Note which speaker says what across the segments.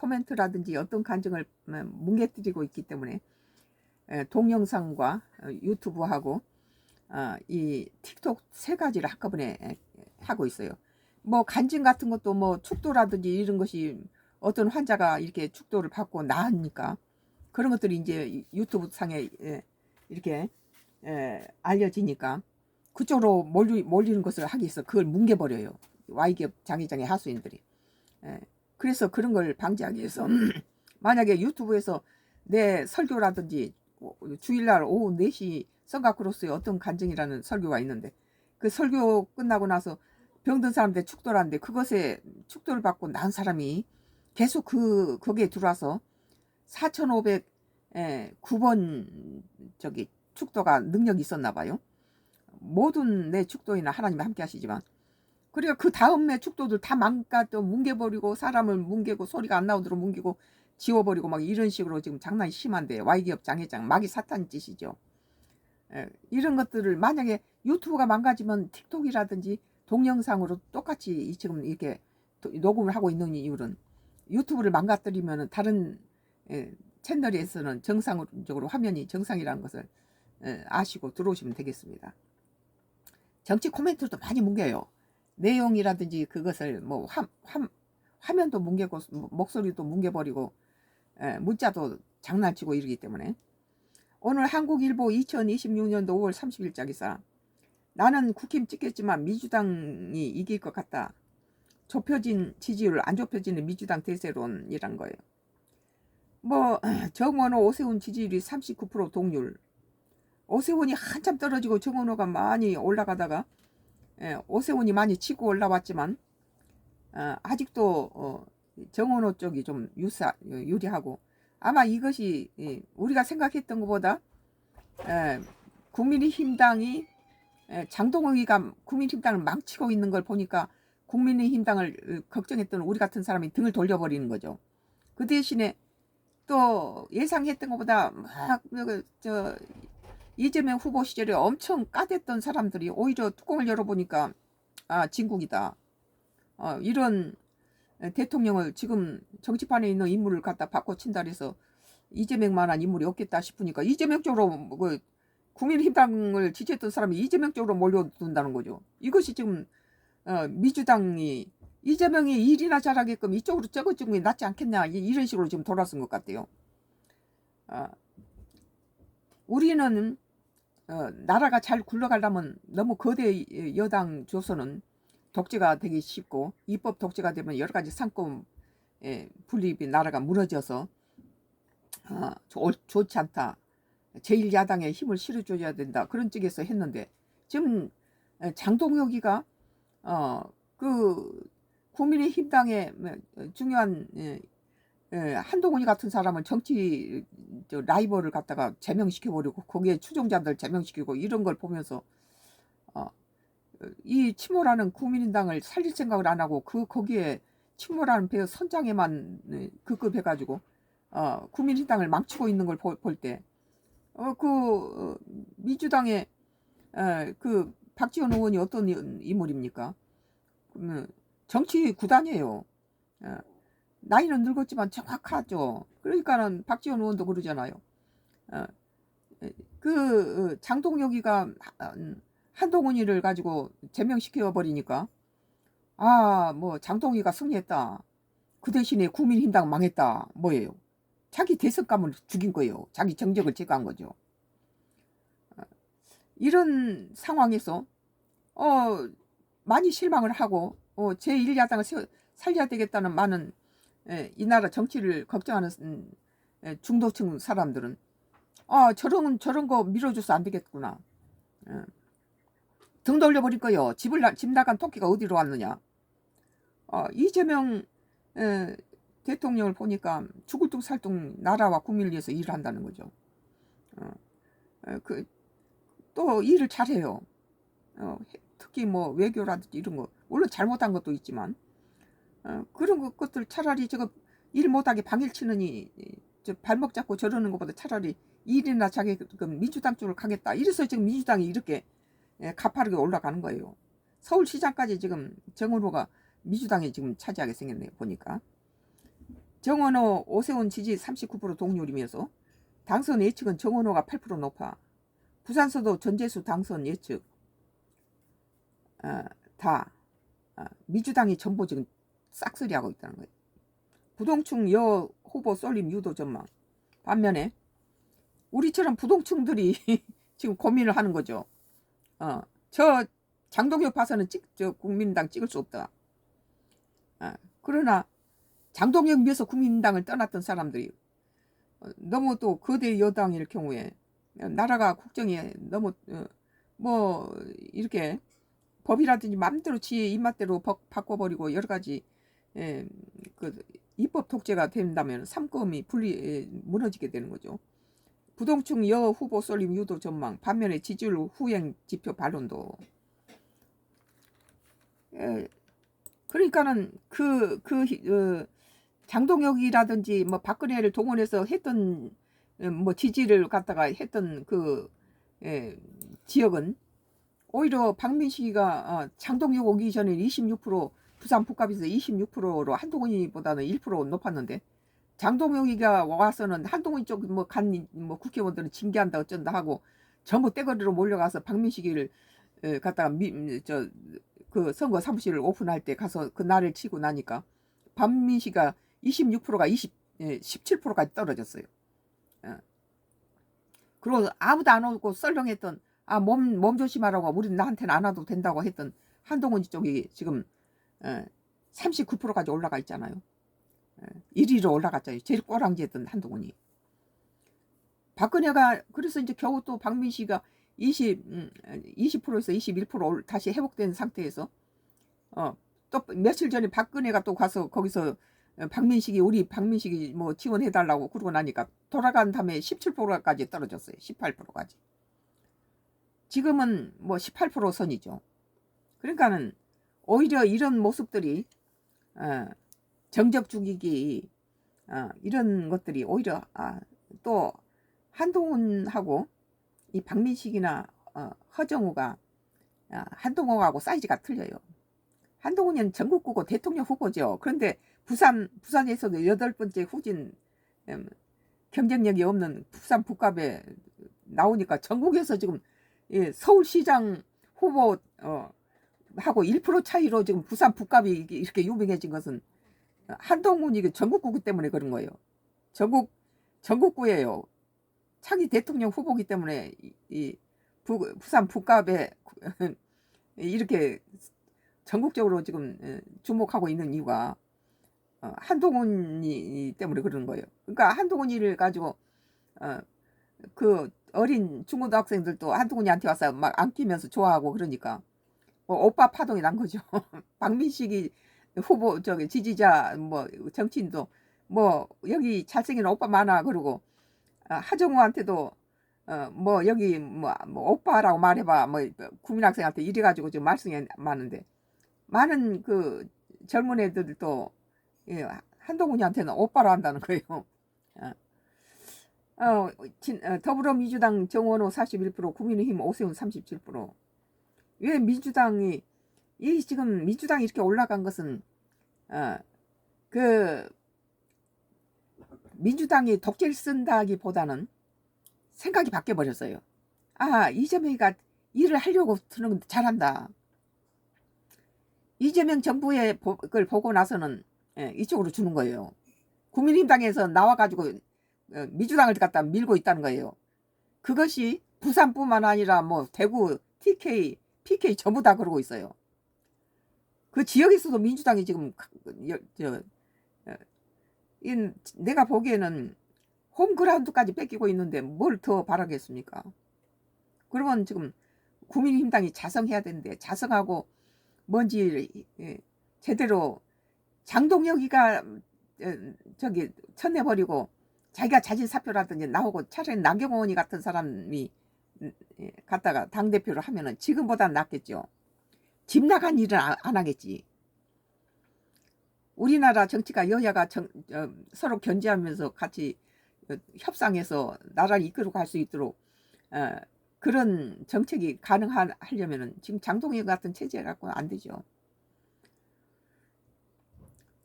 Speaker 1: 코멘트라든지 어떤 감정을 뭉개뜨리고 있기 때문에 동영상과 유튜브하고 이 틱톡 세 가지를 한꺼번에 하고 있어요. 뭐 간증 같은 것도 뭐 축도라든지 이런 것이 어떤 환자가 이렇게 축도를 받고 나으니까 그런 것들이 이제 유튜브 상에 이렇게 알려지니까 그쪽으로 몰리는 것을 하기 위해서 그걸 뭉개버려요. Y기업 장애장애 하수인들이. 그래서 그런 걸 방지하기 위해서 만약에 유튜브에서 내 설교라든지 주일날 오후 4시 성가크로스의 어떤 간증이라는 설교가 있는데 그 설교 끝나고 나서 병든 사람들 축도를 하는데 그것에 축도를 받고 난 사람이 계속 거기에 들어와서 4509번 저기 축도가 능력이 있었나 봐요. 모든 내 축도에는 하나님이 함께 하시지만 그러니까 그 다음에 축도들 다 망가져 뭉개버리고 사람을 뭉개고 소리가 안 나오도록 뭉개고 지워버리고 막 이런 식으로 지금 장난이 심한데 Y기업 장애장 마귀 사탄 짓이죠. 이런 것들을 만약에 유튜브가 망가지면 틱톡이라든지 동영상으로 똑같이 지금 이렇게 녹음을 하고 있는 이유는 유튜브를 망가뜨리면 다른 채널에서는 정상적으로 화면이 정상이라는 것을 아시고 들어오시면 되겠습니다. 정치 코멘트도 많이 뭉개요. 내용이라든지 그것을 뭐 화면도 뭉개고 목소리도 뭉개버리고 문자도 장난치고 이러기 때문에 오늘 한국일보 2026년도 5월 30일자기사 나는 국힘 찍겠지만 민주당이 이길 것 같다. 좁혀진 지지율 안 좁혀지는 민주당 대세론이란 거예요. 뭐 정원호 오세훈 지지율이 39% 동률. 오세훈이 한참 떨어지고 정원호가 많이 올라가다가 오세훈이 많이 치고 올라왔지만 아직도 정원호 쪽이 좀 유리하고 아마 이것이 우리가 생각했던 것보다 국민의힘당이 장동혁이가 국민의힘당을 망치고 있는 걸 보니까 국민의힘당을 걱정했던 우리 같은 사람이 등을 돌려버리는 거죠. 그 대신에 또 예상했던 것보다 막 이재명 후보 시절에 엄청 까댔던 사람들이 오히려 뚜껑을 열어보니까 진국이다. 이런 대통령을 지금 정치판에 있는 인물을 갖다 바꿔친다 해서 이재명만한 인물이 없겠다 싶으니까 이재명 쪽으로 국민의힘당을 지지했던 사람이 이재명 쪽으로 몰려든다는 거죠. 이것이 지금 민주당이 이재명이 일이나 잘하게끔 이쪽으로 찍어주는 게 낫지 않겠냐 이런 식으로 지금 돌아선 것 같아요. 우리는 나라가 잘 굴러가려면 너무 거대 여당 조선은 독재가 되기 쉽고 입법 독재가 되면 여러 가지 상권 분립이 나라가 무너져서 좋지 않다. 제1야당에 힘을 실어줘야 된다. 그런 쪽에서 했는데 지금 장동혁이가 그 국민의힘당의 중요한 한동훈이 같은 사람은 정치 라이벌을 갖다가 제명시켜버리고 거기에 추종자들 제명시키고 이런 걸 보면서 이 침몰하는 국민의당을 살릴 생각을 안 하고 거기에 침몰하는 배 선장에만 급급해가지고 국민의당을 망치고 있는 걸 볼 때 민주당의 그 박지원 의원이 어떤 인물입니까? 정치 구단이에요. 나이는 늙었지만 정확하죠. 그러니까는 박지원 의원도 그러잖아요. 장동혁이가 한동훈이를 가지고 제명시켜 버리니까 뭐 장동혁이가 승리했다. 그 대신에 국민의힘당 망했다. 뭐예요? 자기 대선감을 죽인 거예요. 자기 정적을 제거한 거죠. 이런 상황에서 많이 실망을 하고 제1야당을 살려야 되겠다는 많은 이 나라 정치를 걱정하는 중도층 사람들은 저런 거 밀어줘서 안 되겠구나. 등 돌려버릴 거요. 집 나간 토끼가 어디로 왔느냐. 이재명 대통령을 보니까 죽을 둥 살 둥 나라와 국민을 위해서 일을 한다는 거죠. 또 일을 잘해요. 특히 뭐 외교라든지 이런 거 물론 잘못한 것도 있지만 그런 것들 차라리 저거 일 못하게 방일치느니 발목 잡고 저러는 것보다 차라리 일이나 자기금 민주당 쪽으로 가겠다. 이래서 지금 민주당이 이렇게 가파르게 올라가는 거예요. 서울시장까지 지금 정은호가 민주당이 지금 차지하게 생겼네요. 보니까 정원호, 오세훈 지지 39% 동률이면서 당선 예측은 정원호가 8% 높아. 부산서도 전재수 당선 예측 다 민주당이 전부 지금 싹쓸이하고 있다는 거예요. 부동층 여 후보 쏠림 유도 전망. 반면에 우리처럼 부동층들이 지금 고민을 하는 거죠. 저 장동혁 봐서는 저 국민당 찍을 수 없다. 그러나 장동혁 위해서 국민당을 떠났던 사람들이 너무 또 거대 여당일 경우에 나라가 국정이 너무 뭐 이렇게 법이라든지 마음대로 지 입맛대로 바꿔버리고 여러 가지 그 입법 독재가 된다면 삼권이 무너지게 되는 거죠. 부동층 여 후보 쏠림 유도 전망. 반면에 지지율 후행 지표 반론도. 그러니까는 장동혁이라든지 뭐 박근혜를 동원해서 했던 뭐 지지를 갖다가 했던 지역은 오히려 박민식이가 장동혁 오기 전에 26% 부산 북갑에서 26%로 한동훈이보다는 1% 높았는데 장동혁이가 와서는 한동훈 쪽 뭐 국회의원들은 징계한다 어쩐다 하고 전부 떼거리로 몰려가서 박민식이를 갖다가 그 선거 사무실을 오픈할 때 가서 그 날을 치고 나니까 박민식이가 26%가 17%까지 떨어졌어요. 그리고 아무도 안 오고 썰렁했던 몸 조심하라고 우리는 나한테는 안 와도 된다고 했던 한동훈 쪽이 지금 39%까지 올라가 있잖아요. 1위로 올라갔잖아요. 제일 꼬랑지했던 한동훈이. 박근혜가 그래서 이제 겨우 또 박민식이가 20%에서 21% 다시 회복된 상태에서 또 며칠 전에 박근혜가 또 가서 거기서 우리 박민식이 뭐 지원해달라고 그러고 나니까 돌아간 다음에 17%까지 떨어졌어요. 18%까지. 지금은 뭐 18% 선이죠. 그러니까는 오히려 이런 모습들이 정적 죽이기 이런 것들이 오히려 또 한동훈하고 이 박민식이나 허정우가 한동훈하고 사이즈가 틀려요. 한동훈은 전국구고 대통령 후보죠. 그런데 부산에서도 8번째 후진 경쟁력이 없는 부산 북갑에 나오니까 전국에서 지금 서울시장 후보 하고 1% 차이로 지금 부산 북갑이 이렇게 유명해진 것은 한동훈이 전국구 때문에 그런 거예요. 전국구예요. 차기 대통령 후보기 때문에 부산 북갑에 이렇게 전국적으로 지금 주목하고 있는 이유가 한동훈이 때문에 그러는 거예요. 그러니까 한동훈이를 가지고 그 어린 중고등학생들도 한동훈이한테 와서 막 안기면서 좋아하고 그러니까 오빠 파동이 난 거죠. 박민식이 후보 지지자 뭐 정치인도 뭐 여기 잘생긴 오빠 많아 그러고 하정우한테도 뭐 여기 뭐 오빠라고 말해봐 뭐 국민학생한테 이래가지고 지금 말씀이 많은데 많은 그 젊은 애들도 한동훈이한테는 오빠로 한다는 거예요. 더불어민주당 정원호 41%, 국민의힘 오세훈 37%. 왜 민주당이 지금 민주당이 이렇게 올라간 것은 그 민주당이 독재를 쓴다기보다는 생각이 바뀌어 버렸어요. 이재명이가 일을 하려고 드는 건 잘한다. 이재명 정부의 걸 보고 나서는 이쪽으로 주는 거예요. 국민의힘당에서 나와가지고 민주당을 갖다 밀고 있다는 거예요. 그것이 부산뿐만 아니라 뭐 대구, TK, PK 전부 다 그러고 있어요. 그 지역에서도 민주당이 지금 내가 보기에는 홈그라운드까지 뺏기고 있는데 뭘 더 바라겠습니까? 그러면 지금 국민의힘당이 자성해야 되는데 자성하고 뭔지 제대로 장동혁이가 쳐내버리고 자기가 자진 사표라든지 나오고 차라리 나경원이 같은 사람이 갖다가 당대표를 하면은 지금보다는 낫겠죠. 집 나간 일은 안 하겠지. 우리나라 정치가 여야가 서로 견제하면서 같이 협상해서 나라를 이끌어 갈 수 있도록 그런 정책이 가능하려면은 지금 장동혁 같은 체제 갖고는 안 되죠.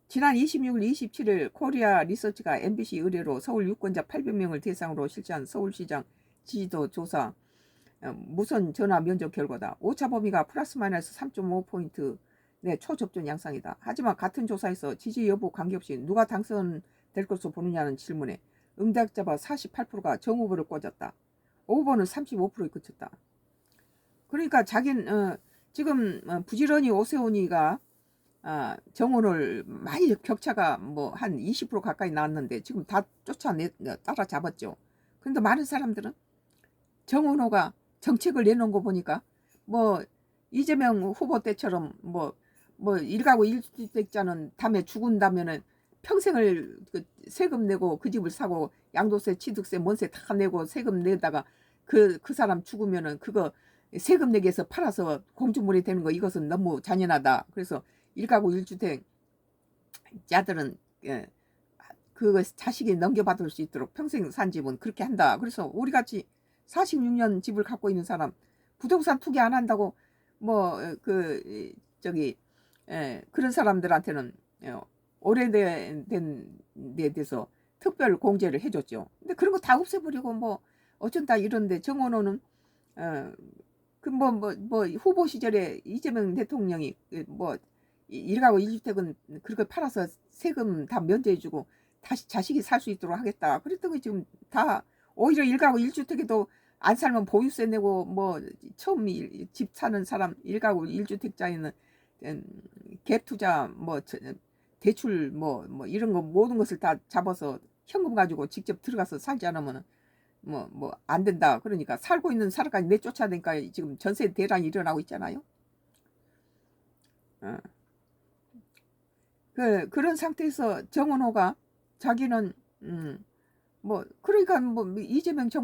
Speaker 1: 지난 26일, 27일 코리아 리서치가 MBC 의뢰로 서울 유권자 800명을 대상으로 실시한 서울시장 지지도 조사 무선 전화 면접 결과다. 오차 범위가 플러스 마이너스 3.5포인트 내 초접전 양상이다. 하지만 같은 조사에서 지지 여부 관계없이 누가 당선될 것으로 보느냐는 질문에 응답자가 48%가 정 후보를 꽂았다. 오 후보는 35%에 그쳤다. 그러니까 자기는 지금 부지런히 오세훈이가 정원을 많이 격차가 뭐 한 20% 가까이 나왔는데 지금 다 따라잡았죠. 그런데 많은 사람들은 정원호가 정책을 내놓은 거 보니까 뭐 이재명 후보 때처럼 뭐 일가구 일주택자는 다음에 죽은다면은 평생을 그 세금 내고 그 집을 사고 양도세, 취득세, 뭔세 다 내고 세금 내다가 그 사람 죽으면은 그거 세금 내기 위해서 팔아서 공주물이 되는 거 이것은 너무 잔인하다. 그래서 일가구 일주택 자들은 그 자식이 넘겨받을 수 있도록 평생 산 집은 그렇게 한다. 그래서 우리같이 46년 집을 갖고 있는 사람 부동산 투기 안 한다고 그런 사람들한테는 오래된 데 대해서 특별 공제를 해줬죠. 근데 그런 거 다 없애버리고 뭐 어쩐다 이런데 정원호는 후보 시절에 이재명 대통령이 일가구 일주택은 그렇게 팔아서 세금 다 면제해주고 다시 자식이 살 수 있도록 하겠다. 그랬더니 지금 다 오히려 일가구 일주택에도 안 살면 보유세 내고 처음 집 사는 사람 일가구 일주택자에는 갭 투자 대출 이런 거 모든 것을 다 잡아서 현금 가지고 직접 들어가서 살지 않으면 안 된다. 그러니까 살고 있는 사람까지 내쫓아야 되니까 지금 전세 대란이 일어나고 있잖아요. 그런 상태에서 정원호가 자기는 그러니까 이재명 저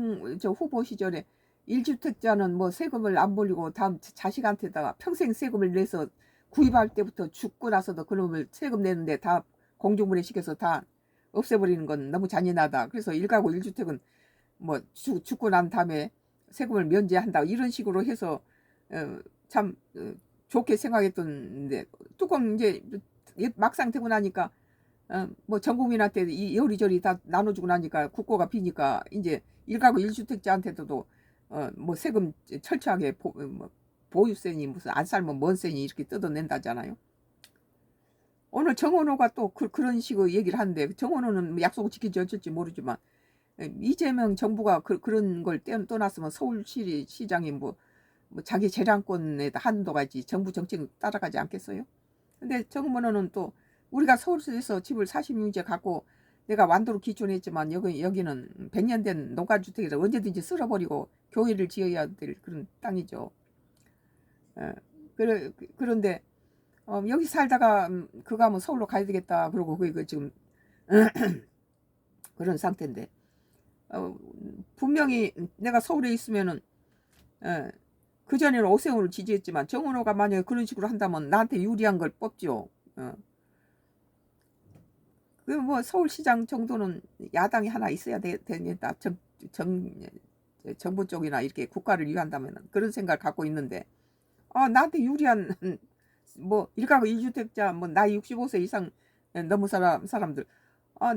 Speaker 1: 후보 시절에 1주택자는 세금을 안 벌리고 다음 자식한테다가 평생 세금을 내서 구입할 때부터 죽고 나서도 그놈을 세금 내는데 다 공중분해 시켜서 다 없애버리는 건 너무 잔인하다. 그래서 일가구 1주택은 죽고 난 다음에 세금을 면제한다. 이런 식으로 해서 참 좋게 생각했던데 뚜껑 이제 막상 되고 나니까 전 국민한테 이리저리 다 나눠주고 나니까 국고가 비니까 이제 일가구 1주택자한테도 세금 철저하게 보유세니 무슨 안 살면 뭔 세니 이렇게 뜯어낸다잖아요. 오늘 정원호가 또 그런 식으로 얘기를 하는데 정원호는 약속을 지킬지 어쩔지 모르지만 이재명 정부가 그런 걸 떠났으면 서울시장이 자기 재량권에다 한도가 있지 정부 정책을 따라가지 않겠어요? 근데 정원호는 또 우리가 서울에서 집을 46제 갖고 내가 완도로 기촌했지만 여기는 100년 된 농가주택이라 언제든지 쓸어버리고 교회를 지어야 될 그런 땅이죠. 그런데 여기 살다가 그거 하면 서울로 가야 되겠다. 그러고 그 지금 그런 상태인데 분명히 내가 서울에 있으면은 그전에는 오세훈을 지지했지만 정은호가 만약에 그런 식으로 한다면 나한테 유리한 걸 뽑죠. 서울시장 정도는 야당이 하나 있어야 되겠다. 정부 쪽이나 이렇게 국가를 위한다면 그런 생각을 갖고 있는데 나한테 유리한 일가구 2주택자 나이 65세 이상 넘은 사람들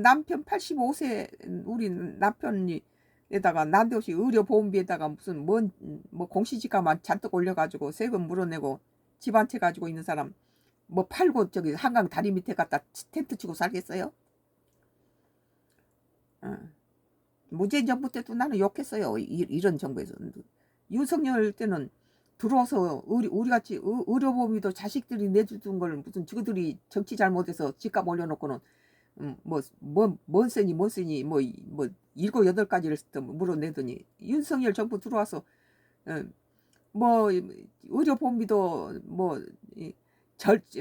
Speaker 1: 남편 85세 우리 남편이 에다가 난데없이 의료보험비에다가 무슨 공시지가만 잔뜩 올려가지고 세금 물어내고 집 한 채 가지고 있는 사람 팔고 저기 한강 다리 밑에 갖다 텐트 치고 살겠어요? 문재인 정부 때도 나는 욕했어요. 이런 정부에서. 윤석열 때는 들어와서 우리같이 의료보험비도 자식들이 내주던 걸 무슨 저들이 정치 잘못해서 집값 올려놓고는 뭔 세니 7, 8가지를 물어내더니 윤석열 정부 들어와서 의료보험비도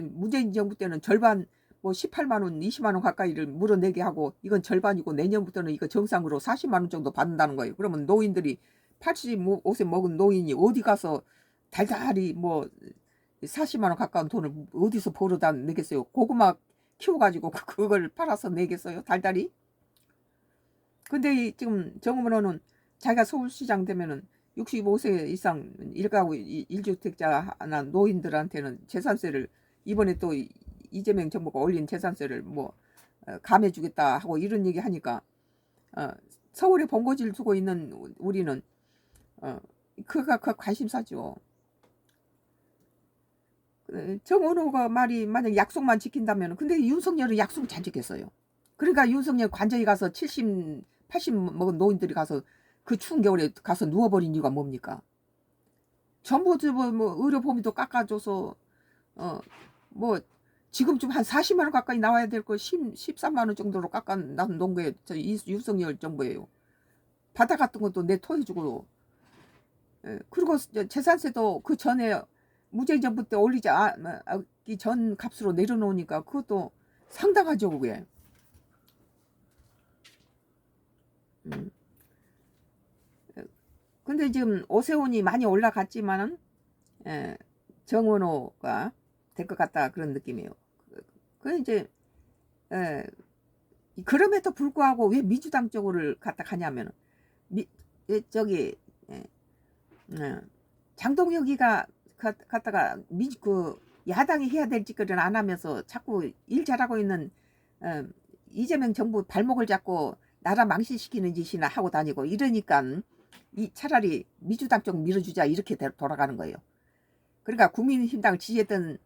Speaker 1: 문재인 정부 때는 절반 18만원 20만원 가까이를 물어내게 하고 이건 절반이고 내년부터는 이거 정상으로 40만원 정도 받는다는 거예요. 그러면 노인들이 85세 먹은 노인이 어디 가서 달달이 40만원 가까운 돈을 어디서 벌어다 내겠어요. 고구마 키워가지고 그걸 팔아서 내겠어요. 달달이. 근데 지금 정은호는 자기가 서울시장 되면은 65세 이상 일가구 1주택자나 노인들한테는 재산세를 이번에 또 이재명 정부가 올린 재산세를 뭐 감해주겠다 하고 이런 얘기 하니까 서울에 본거지를 두고 있는 우리는 그가 관심사죠. 정원호가 말이 만약 약속만 지킨다면, 근데 윤석열은 약속을 잘 지켰어요. 그러니까 윤석열 관저에 가서 70, 80 먹은 노인들이 가서 그 추운 겨울에 가서 누워버린 이유가 뭡니까? 전부 뭐 의료보험도 깎아줘서 뭐 지금쯤 한 40만 원 가까이 나와야 될 거 13만 원 정도로 깎아놓은 게 윤석열 정부예요. 바다 같은 것도 내 토해주고, 그리고 재산세도 그 전에 문재인 정부 때 올리지 전 값으로 내려놓으니까 그것도 상당하죠 그게. 근데 지금 오세훈이 많이 올라갔지만은 정원호가 될 것 같다 그런 느낌이에요. 그 이제 그럼에도 불구하고 왜 민주당 쪽을 갖다 가냐면은 저기 장동혁이가 갖다가 그 야당이 해야 될 짓거리는 안 하면서 자꾸 일 잘하고 있는 이재명 정부 발목을 잡고 나라 망신시키는 짓이나 하고 다니고 이러니까 차라리 민주당 쪽 밀어주자 이렇게 돌아가는 거예요. 그러니까 국민의힘당을 지지했던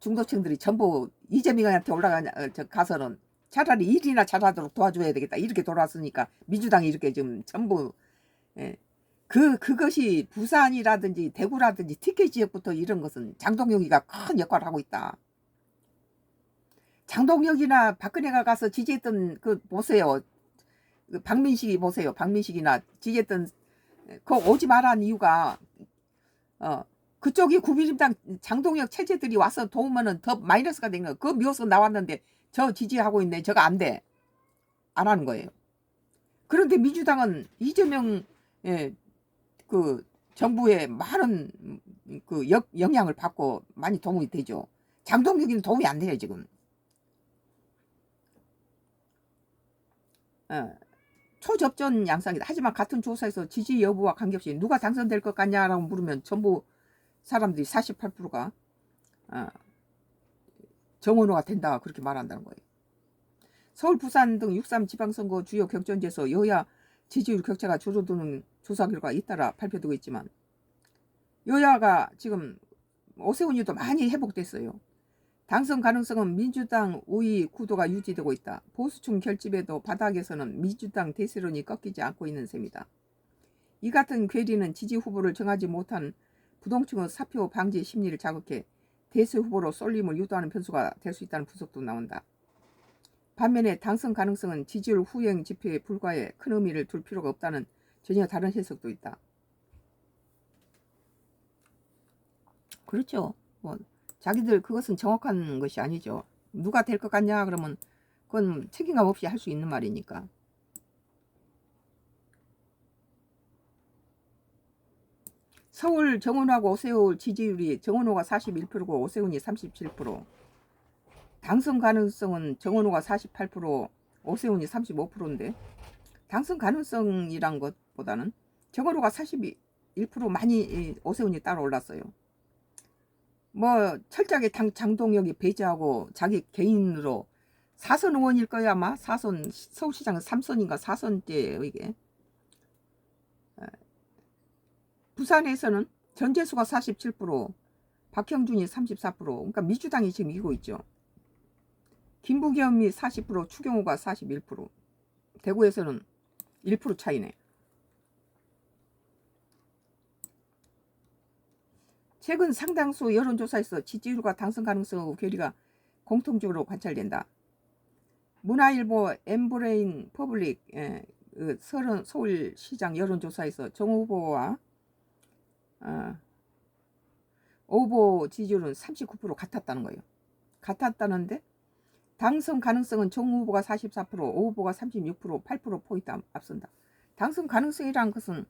Speaker 1: 중도층들이 전부 이재명한테 가서는 차라리 일이나 잘하도록 도와줘야 되겠다 이렇게 돌아왔으니까 민주당이 이렇게 지금 전부 그것이 부산이라든지 대구라든지 TK 지역부터 이런 것은 장동혁이가 큰 역할을 하고 있다. 장동혁이나 박근혜가 가서 지지했던 그 보세요. 박민식이 보세요. 박민식이나 지지했던 그 오지 말라는 이유가 그쪽이 국민의힘당 장동혁 체제들이 와서 도우면은 더 마이너스가 된 거예요. 그거 미워서 나왔는데 저 지지하고 있네. 저거 안 돼. 안 하는 거예요. 그런데 민주당은 이재명 그 정부의 많은 그 영향을 받고 많이 도움이 되죠. 장동혁이는 도움이 안 돼요 지금. 초접전 양상이다. 하지만 같은 조사에서 지지 여부와 관계없이 누가 당선될 것 같냐라고 물으면 전부 사람들이 48%가 정원호가 된다 그렇게 말한다는 거예요. 서울, 부산 등 6.3 지방선거 주요 경선지에서 여야 지지율 격차가 줄어드는 조사 결과가 잇따라 발표되고 있지만 여야가 지금 오세훈이도 많이 회복됐어요. 당선 가능성은 민주당 우위 구도가 유지되고 있다. 보수층 결집에도 바닥에서는 민주당 대세론이 꺾이지 않고 있는 셈이다. 이 같은 괴리는 지지 후보를 정하지 못한 부동층의 사표 방지 심리를 자극해 대세 후보로 쏠림을 유도하는 변수가 될 수 있다는 분석도 나온다. 반면에 당선 가능성은 지지율 후행 지표에 불과해 큰 의미를 둘 필요가 없다는 전혀 다른 해석도 있다. 그렇죠. 뭐 자기들 그것은 정확한 것이 아니죠. 누가 될 것 같냐 그러면 그건 책임감 없이 할 수 있는 말이니까. 서울 정원호하고 오세훈 지지율이 정원호가 41%고 오세훈이 37%. 당선 가능성은 정원호가 48%, 오세훈이 35%인데 당선 가능성이란 것보다는 정원호가 41% 많이 오세훈이 따로 올랐어요. 뭐 철저하게 장동혁이 배제하고 자기 개인으로 4선 의원일 거야 아마. 4선 서울시장은 3선인가 4선째예요 이게. 부산에서는 전재수가 47%, 박형준이 34%. 그러니까 민주당이 지금 이기고 있죠. 김부겸이 40%, 추경호가 41%. 대구에서는 1% 차이네. 최근 상당수 여론조사에서 지지율과 당선 가능성 괴리가 공통적으로 관찰된다. 문화일보 엠브레인 퍼블릭 서울시장 여론조사에서 정 후보와 후보 지지율은 39% 같았다는 거예요. 같았다는데 당선 가능성은 정 후보가 44%, 오 후보가 36%, 8%포인트 앞선다. 당선 가능성이라는 것은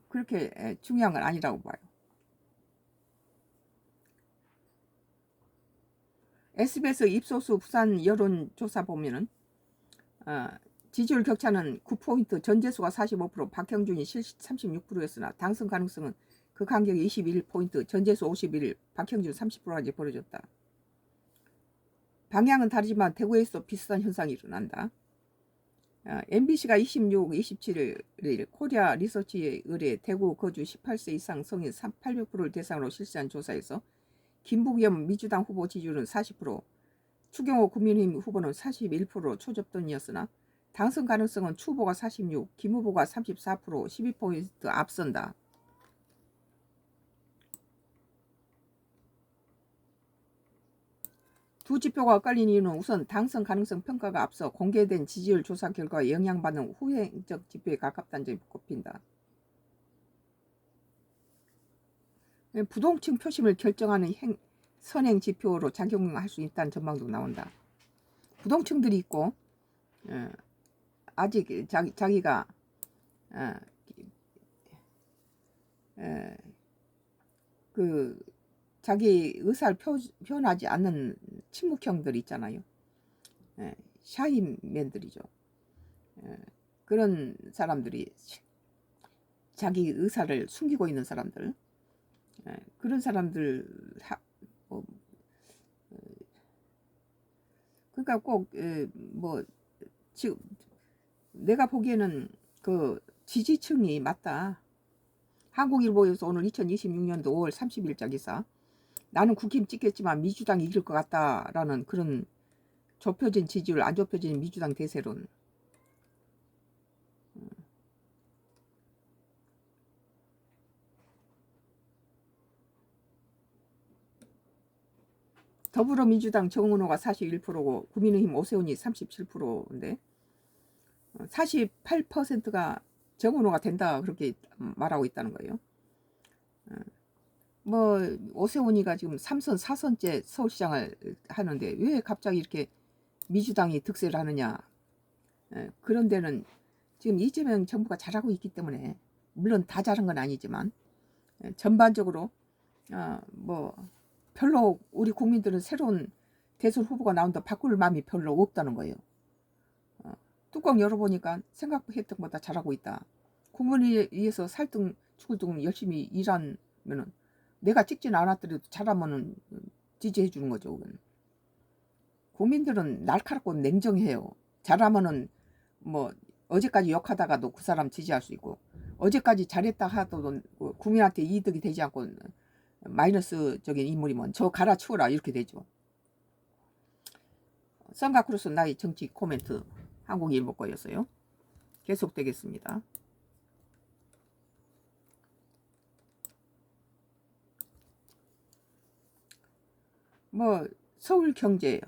Speaker 1: 그렇게 중요한 건 아니라고 봐요. SBS 입소수 부산 여론조사 보면은 지지율 격차는 9포인트, 전재수가 45%, 박형준이 36%였으나 당선 가능성은 그 간격이 21포인트, 전재수 51, 박형준 30%까지 벌어졌다. 방향은 다르지만 대구에서 비슷한 현상이 일어난다. MBC가 26, 27일 코리아 리서치에 의뢰 대구 거주 18세 이상 성인 800%를 대상으로 실시한 조사에서 김부겸 민주당 후보 지지율은 40%, 추경호 국민의힘 후보는 41% 초접전이었으나 당선 가능성은 추 후보가 46, 김 후보가 34%, 12포인트 앞선다. 두 지표가 엇갈린 이유는 우선 당선 가능성 평가가 앞서 공개된 지지율 조사 결과에 영향받는 후행적 지표에 가깝다는 점이 꼽힌다. 부동층 표심을 결정하는 선행 지표로 작용할 수 있다는 전망도 나온다. 부동층들이 있고 아직 자기가 그 자기 의사를 표현하지 않는 침묵형들 있잖아요. 샤이맨들이죠. 그런 사람들이 자기 의사를 숨기고 있는 사람들, 그런 사람들 그러니까 꼭 뭐 지금 내가 보기에는 그 지지층이 맞다. 한국일보에서 오늘 2026년도 5월 30일자 기사, 나는 국힘 찍겠지만 민주당이 이길 것 같다라는 그런 좁혀진 지지율, 안 좁혀진 민주당 대세론. 더불어민주당 정은호가 41%고 국민의힘 오세훈이 37%인데 48%가 정은호가 된다 그렇게 말하고 있다는 거예요. 뭐 오세훈이가 지금 3선 4선째 서울시장을 하는데 왜 갑자기 이렇게 민주당이 득세를 하느냐. 그런 데는 지금 이재명 정부가 잘하고 있기 때문에, 물론 다 잘한 건 아니지만 전반적으로 뭐 별로 우리 국민들은 새로운 대선 후보가 나온다 바꿀 마음이 별로 없다는 거예요. 뚜껑 열어보니까 생각했던 것보다 잘하고 있다. 국민을 위해서 살등 죽을 등 열심히 일하면은 내가 찍지는 않았더라도 잘하면은 지지해 주는 거죠. 국민들은 날카롭고 냉정해요. 잘하면은 뭐 어제까지 욕하다가도 그 사람 지지할 수 있고, 어제까지 잘했다 하더라도 국민한테 이득이 되지 않고 마이너스적인 인물이면 저 갈아치워라 이렇게 되죠. 썬가크루스 나의 정치 코멘트 한국일보 거였어요. 계속되겠습니다. 뭐 서울경제예요.